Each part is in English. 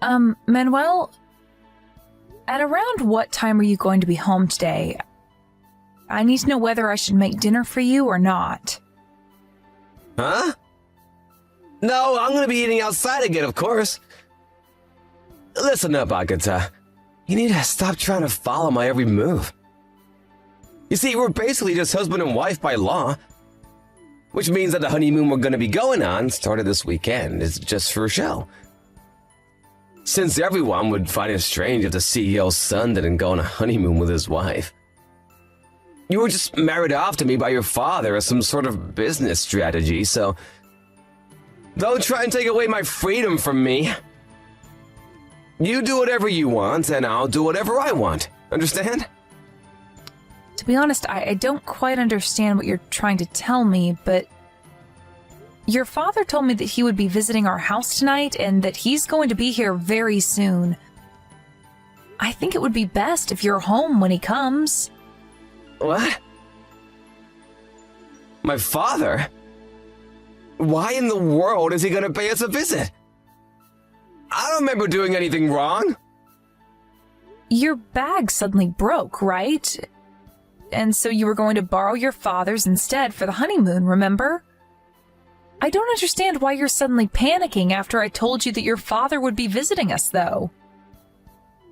Manuel, at around what time are you going to be home today? I need to know whether I should make dinner for you or not. Huh? No, I'm gonna be eating outside again, of course. Listen up, Agatha. You need to stop trying to follow my every move. You see, we're basically just husband and wife by law. Which means that the honeymoon we're gonna be going on, started this weekend, is just for show. Since everyone would find it strange if the CEO's son didn't go on a honeymoon with his wife. You were just married off to me by your father as some sort of business strategy, so don't try and take away my freedom from me. You do whatever you want, and I'll do whatever I want. Understand? To be honest, I don't quite understand what you're trying to tell me, but your father told me that he would be visiting our house tonight and that he's going to be here very soon. I think it would be best if you're home when he comes. What? My father? Why in the world is he going to pay us a visit? I don't remember doing anything wrong. Your bag suddenly broke, right? And so you were going to borrow your father's instead for the honeymoon, remember? I don't understand why you're suddenly panicking after I told you that your father would be visiting us, though.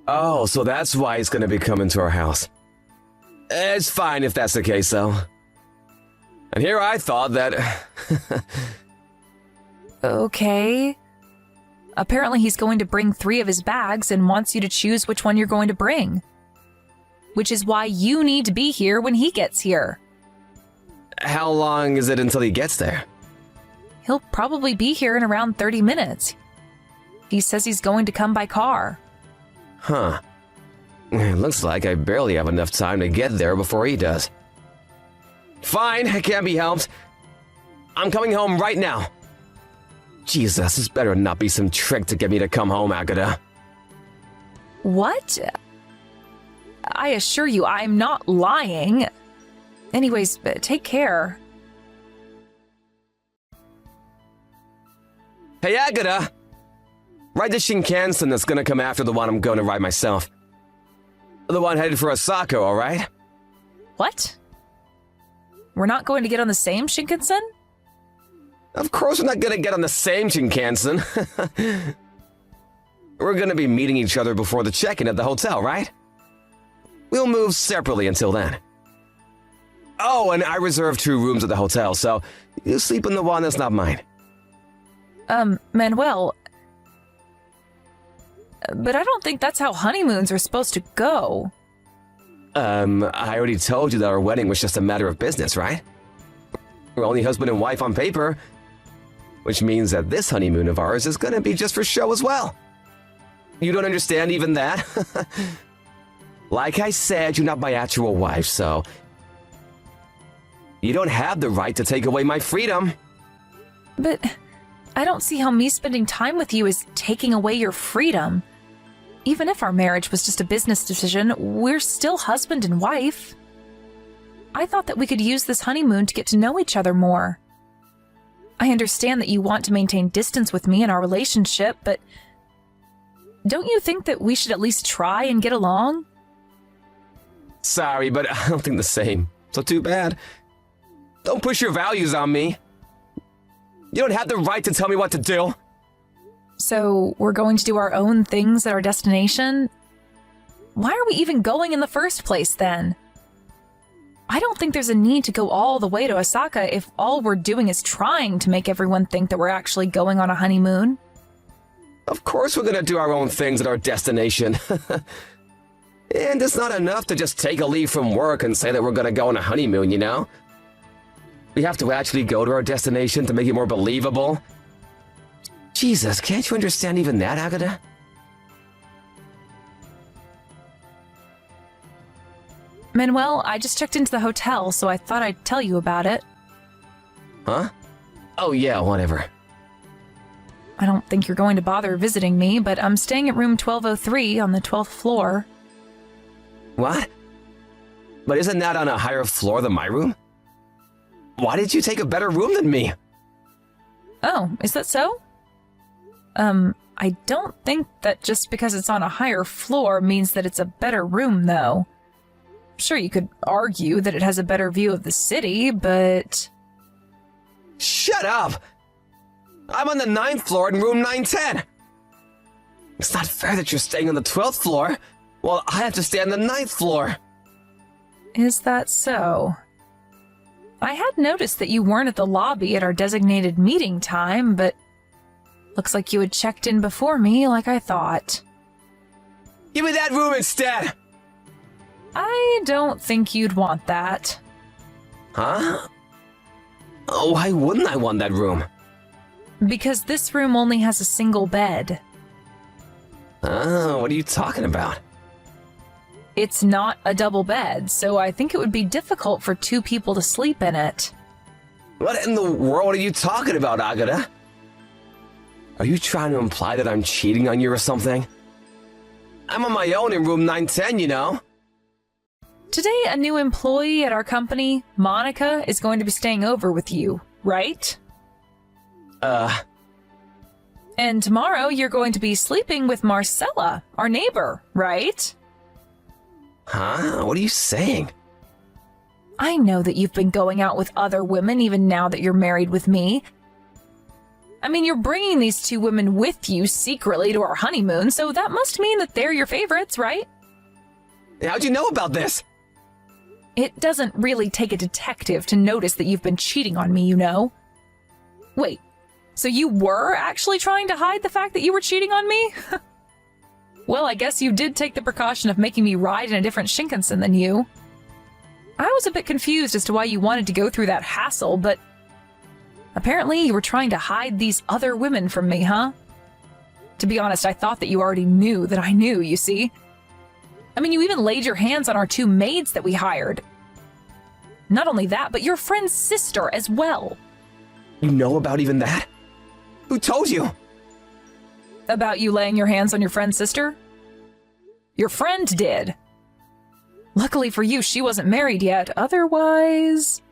Oh, so that's why he's going to be coming to our house. It's fine if that's the case, though. And here I thought that... Okay. Apparently he's going to bring 3 of his bags and wants you to choose which one you're going to bring. Which is why you need to be here when he gets here. How long is it until he gets there? He'll probably be here in around 30 minutes. He says he's going to come by car. Huh. It looks like I barely have enough time to get there before he does. Fine, it can't be helped. I'm coming home right now. Jesus, this better not be some trick to get me to come home, Agatha. What? I assure you, I'm not lying. Anyways, take care. Hey, Agatha! Ride the Shinkansen that's gonna come after the one I'm gonna ride myself. The one headed for Osaka, alright? What? We're not going to get on the same Shinkansen? Of course we're not gonna get on the same Shinkansen. We're gonna be meeting each other before the check-in at the hotel, right? We'll move separately until then. Oh, and I reserved 2 rooms at the hotel, so you sleep in the one that's not mine. Manuel... But I don't think that's how honeymoons are supposed to go. I already told you that our wedding was just a matter of business, right? We're only husband and wife on paper. Which means that this honeymoon of ours is gonna be just for show as well. You don't understand even that? Like I said, you're not my actual wife, so... You don't have the right to take away my freedom. But I don't see how me spending time with you is taking away your freedom. Even if our marriage was just a business decision, we're still husband and wife. I thought that we could use this honeymoon to get to know each other more. I understand that you want to maintain distance with me in our relationship, but don't you think that we should at least try and get along? Sorry, but I don't think the same. So too bad. Don't push your values on me. You don't have the right to tell me what to do. So we're going to do our own things at our destination? Why are we even going in the first place then? I don't think there's a need to go all the way to Osaka if all we're doing is trying to make everyone think that we're actually going on a honeymoon. Of course we're gonna do our own things at our destination. And it's not enough to just take a leave from work and say that we're gonna go on a honeymoon, you know? We have to actually go to our destination to make it more believable. Jesus, can't you understand even that, Agatha? Manuel, I just checked into the hotel, so I thought I'd tell you about it. Huh? Oh yeah, whatever. I don't think you're going to bother visiting me, but I'm staying at room 1203 on the 12th floor. What? But isn't that on a higher floor than my room? Why did you take a better room than me? Oh, is that so? I don't think that just because it's on a higher floor means that it's a better room, though. Sure, you could argue that it has a better view of the city, but... Shut up! I'm on the 9th floor in room 910! It's not fair that you're staying on the 12th floor, while I have to stay on the 9th floor. Is that so? I had noticed that you weren't at the lobby at our designated meeting time, but looks like you had checked in before me like I thought. Give me that room instead! I don't think you'd want that. Huh? Oh, why wouldn't I want that room? Because this room only has a single bed. Oh, what are you talking about? It's not a double bed, so I think it would be difficult for 2 people to sleep in it. What in the world are you talking about, Agata? Are you trying to imply that I'm cheating on you or something? I'm on my own in room 910, you know? Today, a new employee at our company, Monica, is going to be staying over with you, right? And tomorrow, you're going to be sleeping with Marcella, our neighbor, right? Huh? What are you saying? I know that you've been going out with other women even now that you're married with me. I mean, you're bringing these 2 women with you secretly to our honeymoon, so that must mean that they're your favorites, right? How'd you know about this? It doesn't really take a detective to notice that you've been cheating on me, you know? Wait, so you were actually trying to hide the fact that you were cheating on me? Well, I guess you did take the precaution of making me ride in a different Shinkansen than you. I was a bit confused as to why you wanted to go through that hassle, but apparently you were trying to hide these other women from me, huh? To be honest, I thought that you already knew that I knew, you see? I mean, you even laid your hands on our 2 maids that we hired. Not only that, but your friend's sister as well. You know about even that? Who told you? About you laying your hands on your friend's sister? Your friend did. Luckily for you, she wasn't married yet. Otherwise...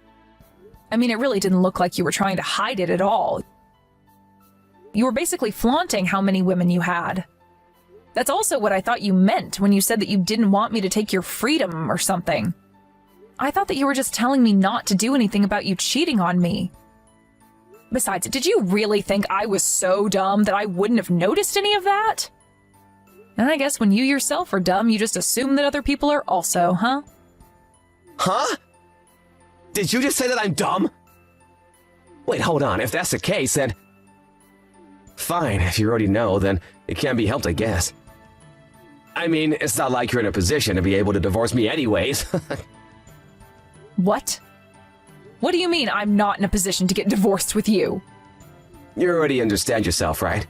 I mean, it really didn't look like you were trying to hide it at all. You were basically flaunting how many women you had. That's also what I thought you meant when you said that you didn't want me to take your freedom or something. I thought that you were just telling me not to do anything about you cheating on me. Besides, did you really think I was so dumb that I wouldn't have noticed any of that? And I guess when you yourself are dumb, you just assume that other people are also, huh? Huh? Did you just say that I'm dumb? Wait, hold on. If that's the case, then... Fine, if you already know, then it can't be helped, I guess. I mean, it's not like you're in a position to be able to divorce me anyways. What? What do you mean I'm not in a position to get divorced with you? You already understand yourself, right?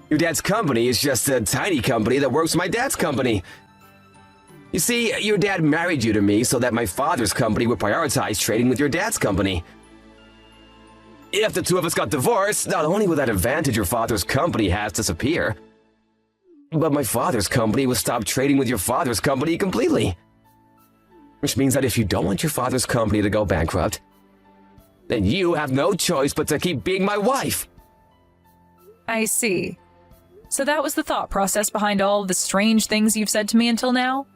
Your dad's company is just a tiny company that works for my dad's company. You see, your dad married you to me so that my father's company would prioritize trading with your dad's company. If the 2 of us got divorced, not only would that advantage your father's company has disappear, but my father's company would stop trading with your father's company completely. Which means that if you don't want your father's company to go bankrupt, then you have no choice but to keep being my wife. I see. So that was the thought process behind all of the strange things you've said to me until now?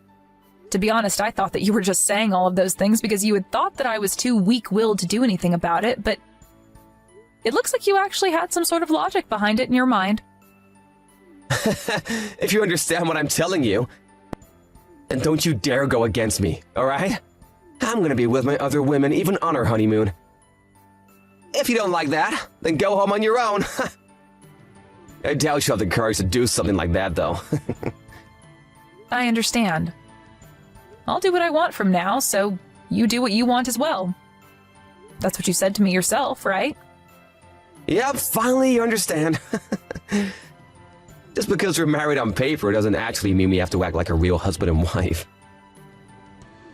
To be honest, I thought that you were just saying all of those things because you had thought that I was too weak-willed to do anything about it, but it looks like you actually had some sort of logic behind it in your mind. If you understand what I'm telling you, then don't you dare go against me, alright? I'm gonna be with my other women even on our honeymoon. If you don't like that, then go home on your own. I doubt you'll have the courage to do something like that, though. I understand. I'll do what I want from now, so you do what you want as well. That's what you said to me yourself, right? Yep, finally you understand. Just because we're married on paper doesn't actually mean we have to act like a real husband and wife.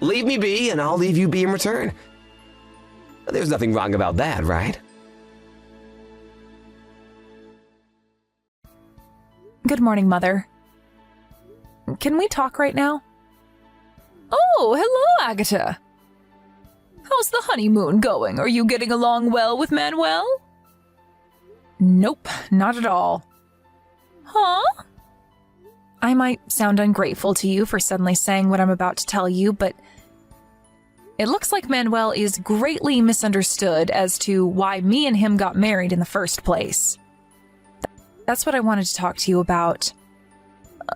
Leave me be, and I'll leave you be in return. There's nothing wrong about that, right? Good morning, Mother. Can we talk right now? Oh, hello, Agatha. How's the honeymoon going? Are you getting along well with Manuel? Nope, not at all. Huh? I might sound ungrateful to you for suddenly saying what I'm about to tell you, but it looks like Manuel is greatly misunderstood as to why me and him got married in the first place. That's what I wanted to talk to you about.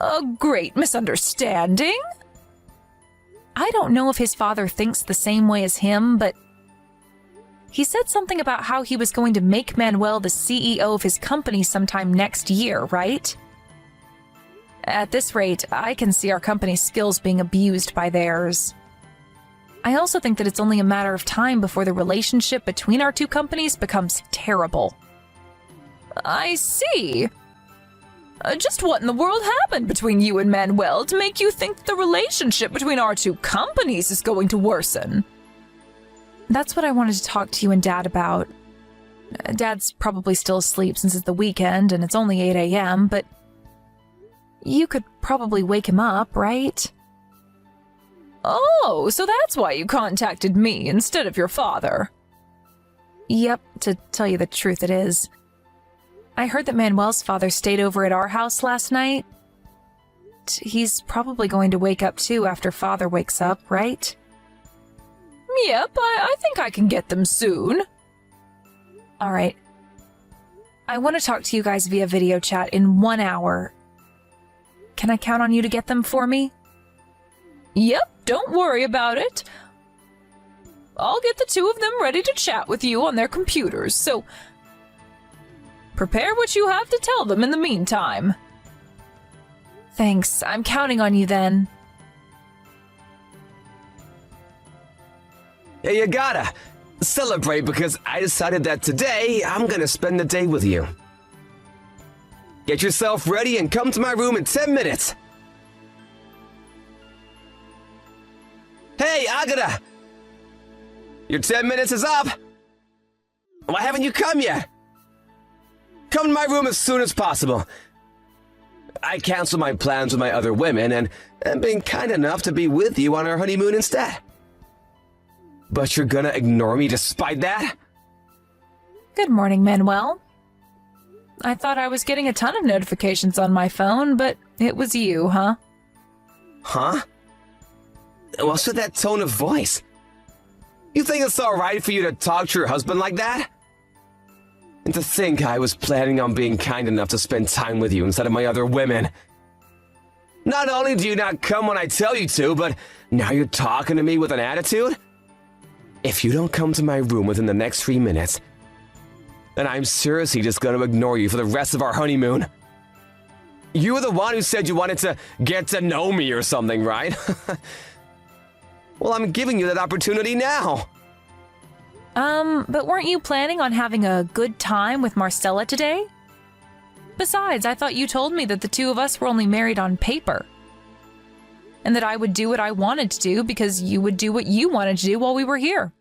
A great misunderstanding? I don't know if his father thinks the same way as him, but he said something about how he was going to make Manuel the CEO of his company sometime next year, right? At this rate, I can see our company's skills being abused by theirs. I also think that it's only a matter of time before the relationship between our two companies becomes terrible. I see. Just what in the world happened between you and Manuel to make you think that the relationship between our two companies is going to worsen? That's what I wanted to talk to you and Dad about. Dad's probably still asleep since it's the weekend and it's only 8 a.m., but you could probably wake him up, right? Oh, so that's why you contacted me instead of your father. Yep, to tell you the truth it is. I heard that Manuel's father stayed over at our house last night. He's probably going to wake up too after Father wakes up, right? Yep, I think I can get them soon. Alright. I want to talk to you guys via video chat in 1 hour. Can I count on you to get them for me? Yep, don't worry about it. I'll get the two of them ready to chat with you on their computers, so prepare what you have to tell them in the meantime. Thanks, I'm counting on you then. Yeah, you gotta celebrate because I decided that today I'm gonna spend the day with you. Get yourself ready and come to my room in 10 minutes. Hey, Agata! Your 10 minutes is up! Why haven't you come yet? Come to my room as soon as possible. I canceled my plans with my other women and am being kind enough to be with you on our honeymoon instead. But you're gonna ignore me despite that? Good morning, Manuel. I thought I was getting a ton of notifications on my phone, but it was you, huh? Huh? What's with that tone of voice? You think it's alright for you to talk to your husband like that? And to think I was planning on being kind enough to spend time with you instead of my other women. Not only do you not come when I tell you to, but now you're talking to me with an attitude? If you don't come to my room within the next 3 minutes, then I'm seriously just going to ignore you for the rest of our honeymoon. You were the one who said you wanted to get to know me or something, right? Well, I'm giving you that opportunity now. But weren't you planning on having a good time with Marcella today? Besides, I thought you told me that the two of us were only married on paper. And that I would do what I wanted to do because you would do what you wanted to do while we were here.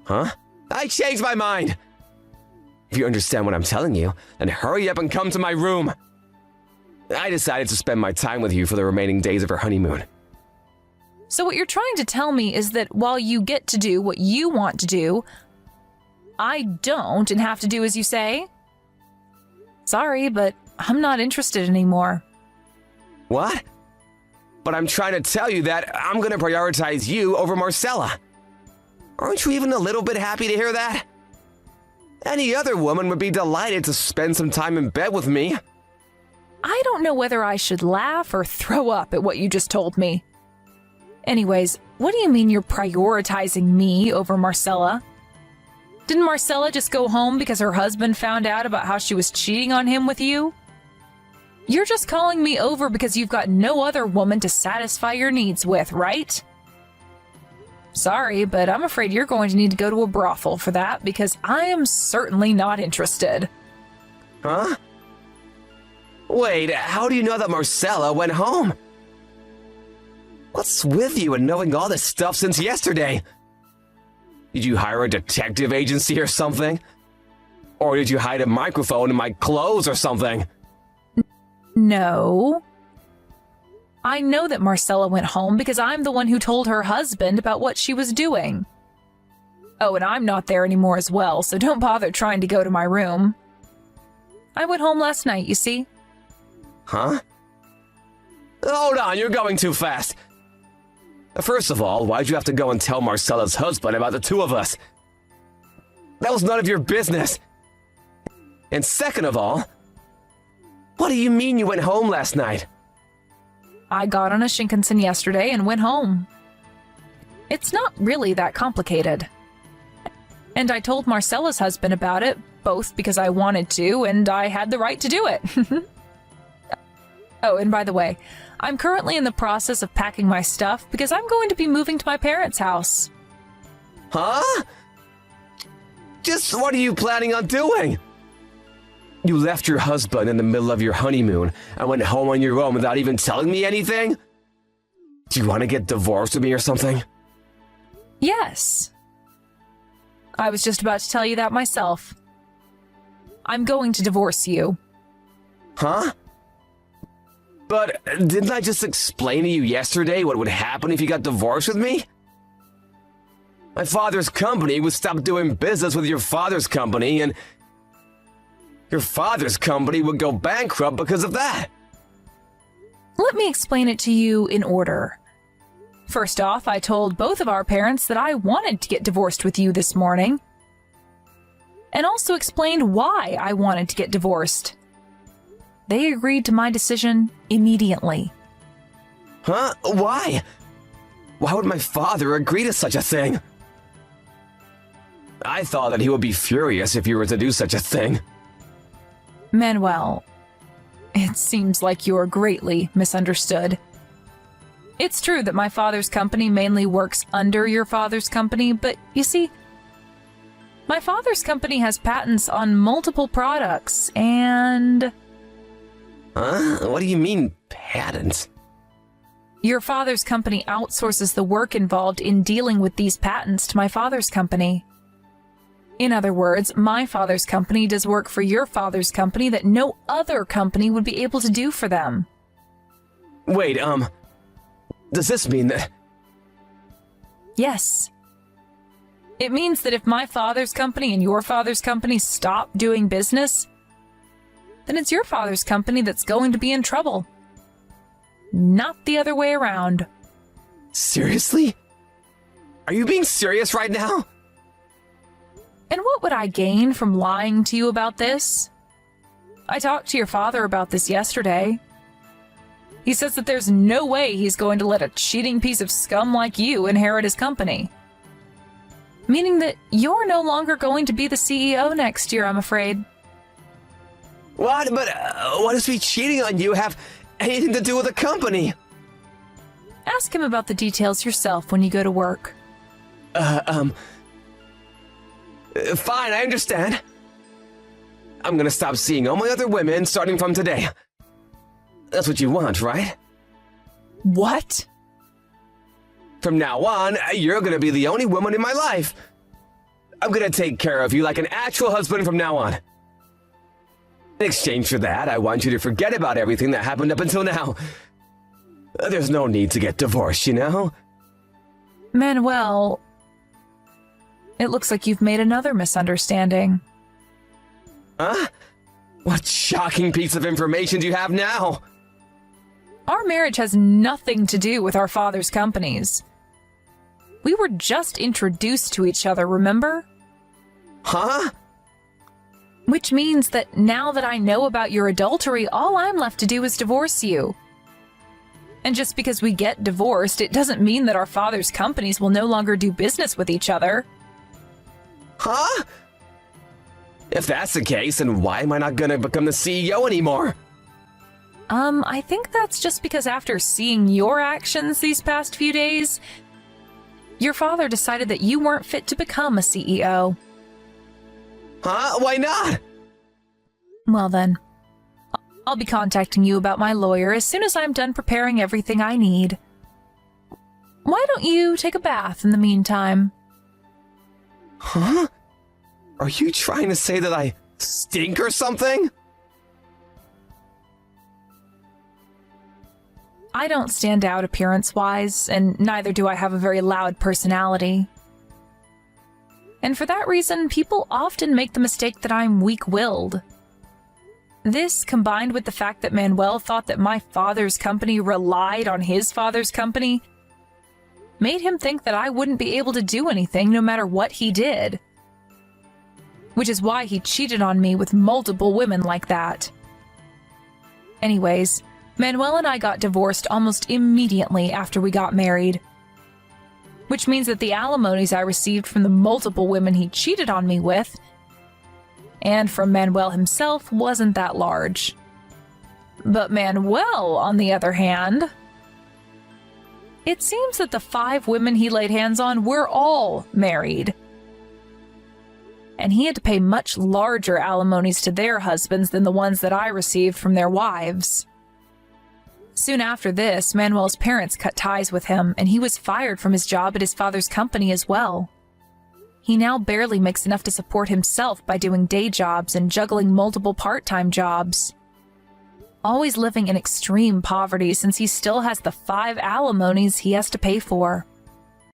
Huh? I changed my mind! If you understand what I'm telling you, then hurry up and come to my room. I decided to spend my time with you for the remaining days of our honeymoon. So what you're trying to tell me is that while you get to do what you want to do, I don't and have to do as you say? Sorry, but I'm not interested anymore. What? But I'm trying to tell you that I'm going to prioritize you over Marcella. Aren't you even a little bit happy to hear that? Any other woman would be delighted to spend some time in bed with me. I don't know whether I should laugh or throw up at what you just told me. Anyways, what do you mean you're prioritizing me over Marcella? Didn't Marcella just go home because her husband found out about how she was cheating on him with you? You're just calling me over because you've got no other woman to satisfy your needs with, right? Sorry, but I'm afraid you're going to need to go to a brothel for that because I am certainly not interested. Huh? Wait, how do you know that Marcella went home? What's with you and knowing all this stuff since yesterday? Did you hire a detective agency or something? Or did you hide a microphone in my clothes or something? No. I know that Marcella went home because I'm the one who told her husband about what she was doing. Oh, and I'm not there anymore as well, so don't bother trying to go to my room. I went home last night, you see. Huh? Hold on, you're going too fast. First of all, why'd you have to go and tell Marcella's husband about the two of us? That was none of your business. And second of all, what do you mean you went home last night? I got on a Shinkansen yesterday and went home. It's not really that complicated. And I told Marcella's husband about it, both because I wanted to and I had the right to do it. Oh, and by the way, I'm currently in the process of packing my stuff because I'm going to be moving to my parents' house. Huh? Just what are you planning on doing? You left your husband in the middle of your honeymoon and went home on your own without even telling me anything? Do you want to get divorced with me or something? Yes. I was just about to tell you that myself. I'm going to divorce you. Huh? But didn't I just explain to you yesterday what would happen if you got divorced with me? My father's company would stop doing business with your father's company, and your father's company would go bankrupt because of that. Let me explain it to you in order. First off, I told both of our parents that I wanted to get divorced with you this morning, and also explained why I wanted to get divorced. They agreed to my decision immediately. Huh? Why? Why would my father agree to such a thing? I thought that he would be furious if you were to do such a thing. Manuel, it seems like you're greatly misunderstood. It's true that my father's company mainly works under your father's company, but you see, my father's company has patents on multiple products, and... Huh? What do you mean, patents? Your father's company outsources the work involved in dealing with these patents to my father's company. In other words, my father's company does work for your father's company that no other company would be able to do for them. Wait, does this mean that... Yes. It means that if my father's company and your father's company stop doing business, then it's your father's company that's going to be in trouble. Not the other way around. Seriously? Are you being serious right now? And what would I gain from lying to you about this? I talked to your father about this yesterday. He says that there's no way he's going to let a cheating piece of scum like you inherit his company. Meaning that you're no longer going to be the CEO next year, I'm afraid. What? But what does me cheating on you have anything to do with the company? Ask him about the details yourself when you go to work. Fine, I understand. I'm gonna stop seeing all my other women starting from today. That's what you want, right? What? From now on, you're gonna be the only woman in my life. I'm gonna take care of you like an actual husband from now on. In exchange for that, I want you to forget about everything that happened up until now. There's no need to get divorced, you know? Manuel, it looks like you've made another misunderstanding. Huh? What shocking piece of information do you have now? Our marriage has nothing to do with our father's companies. We were just introduced to each other, remember? Huh? Which means that now that I know about your adultery, all I'm left to do is divorce you. And just because we get divorced, it doesn't mean that our father's companies will no longer do business with each other. Huh? If that's the case, then why am I not gonna become the CEO anymore? I think that's just because after seeing your actions these past few days, your father decided that you weren't fit to become a CEO. Huh? Why not? Well then, I'll be contacting you about my lawyer as soon as I'm done preparing everything I need. Why don't you take a bath in the meantime? Huh? Are you trying to say that I stink or something? I don't stand out appearance-wise, and neither do I have a very loud personality. And for that reason, people often make the mistake that I'm weak-willed. This, combined with the fact that Manuel thought that my father's company relied on his father's company, made him think that I wouldn't be able to do anything no matter what he did. Which is why he cheated on me with multiple women like that. Anyways, Manuel and I got divorced almost immediately after we got married. Which means that the alimonies I received from the multiple women he cheated on me with, and from Manuel himself, wasn't that large. But Manuel, on the other hand, it seems that the 5 women he laid hands on were all married. And he had to pay much larger alimonies to their husbands than the ones that I received from their wives. Soon after this, Manuel's parents cut ties with him, and he was fired from his job at his father's company as well. He now barely makes enough to support himself by doing day jobs and juggling multiple part-time jobs. Always living in extreme poverty since he still has the 5 alimonies he has to pay for.